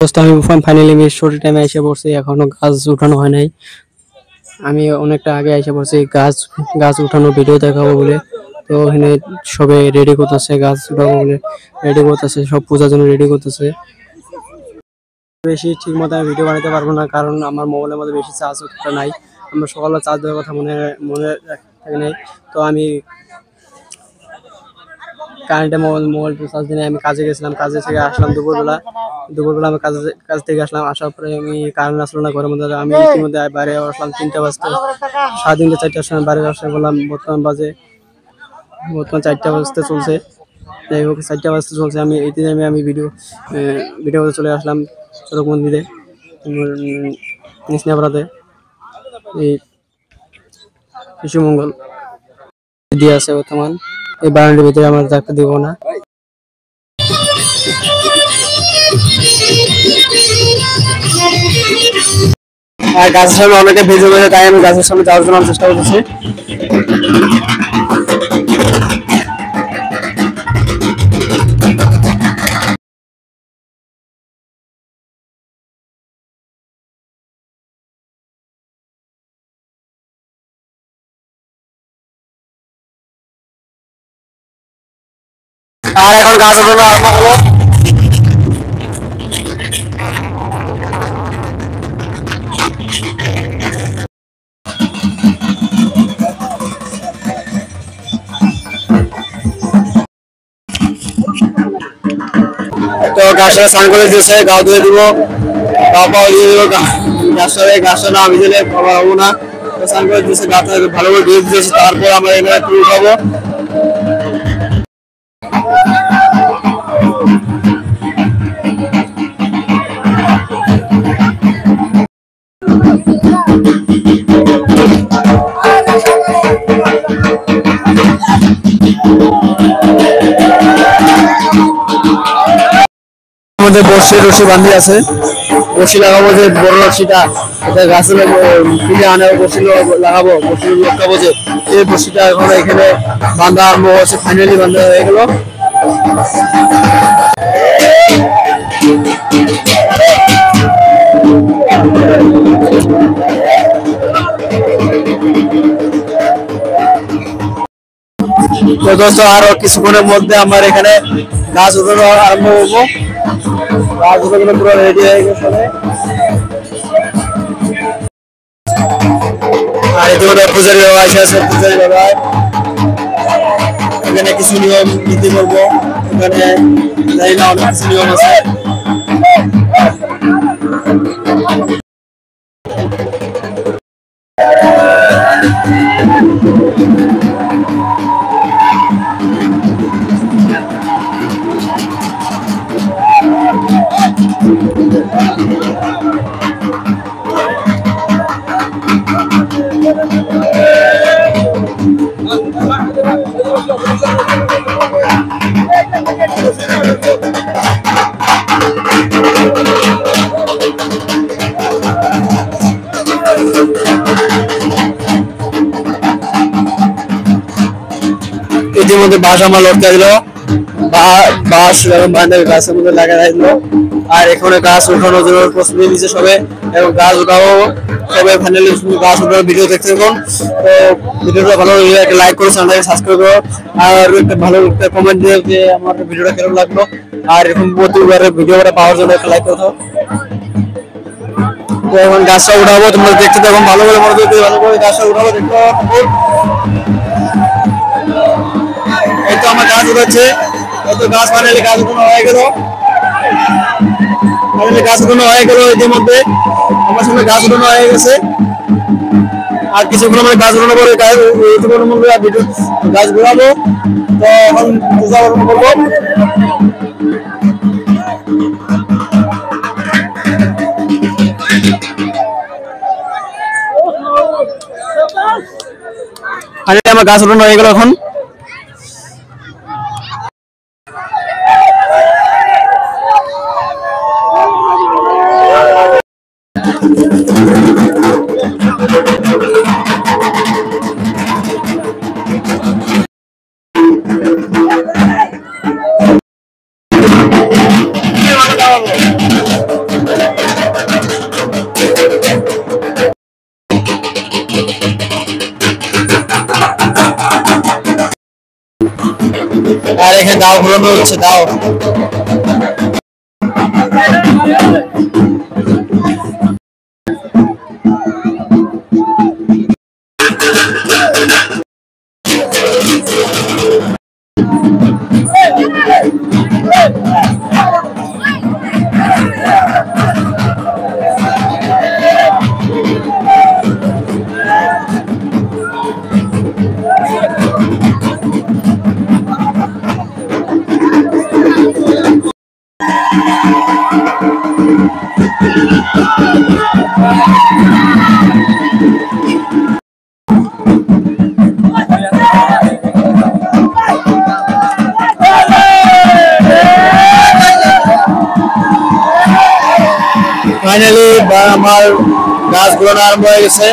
দোস্ত আমি ফাইনালি আমি শর্ট টাইমে এসে পড়ছি, এখনো গাছ উঠানো হয় নাই। আমি অনেকটা আগে এসে পড়ছি গাছ গাছ উঠানোর ভিডিও দেখাবো বলে। তো এখানে সবে রেডি করতেছে, গাছ উঠাবো বলে রেডি করতেছে, সব পূজার জন্য রেডি করতেছে। বেশি ঠিক মতো আমি ভিডিও বানাতে পারবো না, কারণ আমার মোবাইলের মধ্যে বেশি চার্জ নাই। আমরা সকালে চার্জ দেওয়ার কথা মনে থাকে নাই। তো আমি কারেন্টে মোবাইল চার্জ দিয়ে আমি কাজে গেছিলাম, কাজে থেকে আসলাম দুপুরবেলা আমি কাজ থেকে আসলাম। আসার পরে আমি কারেন্ট আসলো না ঘরের মধ্যে। আমি ইতিমধ্যে বাইরে আসলাম 3টা বাজতে, 3:30-4টার সময় বাইরে আসা বললাম। বর্তমান 4টা বাজতে চলছে। যাই হোক 4টা বাজতে চলছে, আমি এই টাইমে আমি ভিডিও চলে আসলাম চরক মন্দিরে, নিসনাপাড়াতে। এই শিশু মঙ্গল দিয়ে আছে বর্তমান। এই বারান্দার ভিতরে আমার থাকতে দিব না। আর গাছের সামনে অনেকে ভেজে ভেজে, তাই আমি গাছের সামনে যাওয়ার জন্য চেষ্টা করতেছি। আর এখন গাছ উঠানো আরম্ভ হলো। তো গাছটা স্নান করে দিয়েছে, গাও ধুয়ে দিব, গাও পাও দিয়ে দিব। গাছটা না আমি দিলে হবো না। তো স্নান করে দিয়েছে, গাছটা ভালো করে ধুয়ে দিয়েছে। তারপর আমরা এখানে একটু উঠাবো। আমাদের বর্ষি রশি বান্ধি আছে, বর্ষি লাগাবো, যে বড় রশিটা এটা গাছে তুলে আনে, বর্ষি লাগাবো, বর্ষি লটকাবো। যে এই বর্ষিটা এখন এখানে বান্ধা আরম্ভ হচ্ছে, ফাইনালি বান্ধা হয়ে গেল। তো দোস্ত আরো কিছুক্ষণের মধ্যে আমার এখানে গাছ উঠানো আরম্ভ হবো। গাছ উঠানো পুরো রেডি হয়ে গেছে। আর ইতিমধ্যে পূজারি বাবা এসে আছে, পূজারি বাবা এখানে কিছু নিয়ম নীতি করবো। এখানে জানি না, অনেক কিছু নিয়ম আছে। ইতিমধ্যে বাঁশ আমার লটকা দিল, বাঁশ গাছের মধ্যে লাগা দিল। আর এখানে গাছ উঠানোর জন্য প্রস্তুতি নিচ্ছে সবে, এবং গাছ উঠাবো সবাই। ফাইনালি গাছ উঠানোর ভিডিও দেখতে থাকুন। তো ভিডিওটা ভালো লাগলে একটা লাইক করো, চ্যানেলটাকে সাবস্ক্রাইব করো, আর একটা ভালো একটা কমেন্ট দিও যে আমার ভিডিওটা কেমন লাগলো। আর এরকম প্রতিবারের ভিডিওটা পাওয়ার জন্য একটা লাইক করো। তো এখন গাছটা উঠাবো, তোমরা দেখতে থাকো ভালো করে, মনোযোগ দিয়ে ভালো করে গাছটা উঠাবো, দেখতে থাকো। এই তো আমার গাছ উঠাচ্ছে, তো গাছ ফাইনালি গাছ উঠানো হয়ে গেল। গাছ উঠানো হয়ে গেল, ইতিমধ্যে আমার সামনে গাছ উঠানো হয়ে গেছে। আর কিছুক্ষণ মানে গাছ উঠানো পরে গাছ ঘুরাবো। তো এখন পূজা পার্বণ করবো। আমার গাছ উঠানো হয়ে গেল এখন। এখানে দাও ঘুরানো হচ্ছে দাও। ফাইনালি আমার গাছ ঘোরানো আরম্ভ হয়ে গেছে।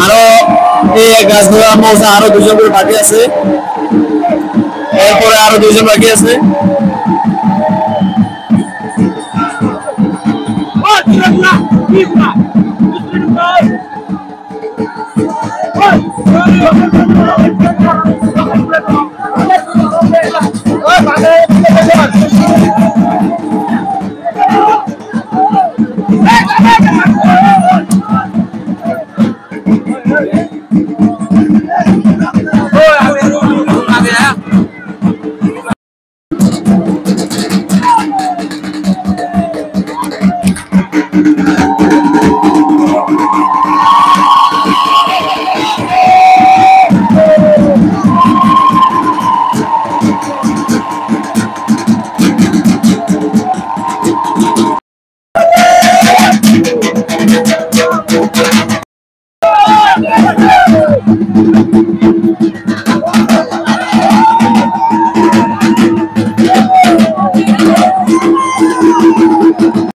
আরো এই গাছ ঘোরা আরম্ভ হচ্ছে, আরো 2 জন করে বাকি আছে, এরপরে আরো 2 জন বাকি আছে।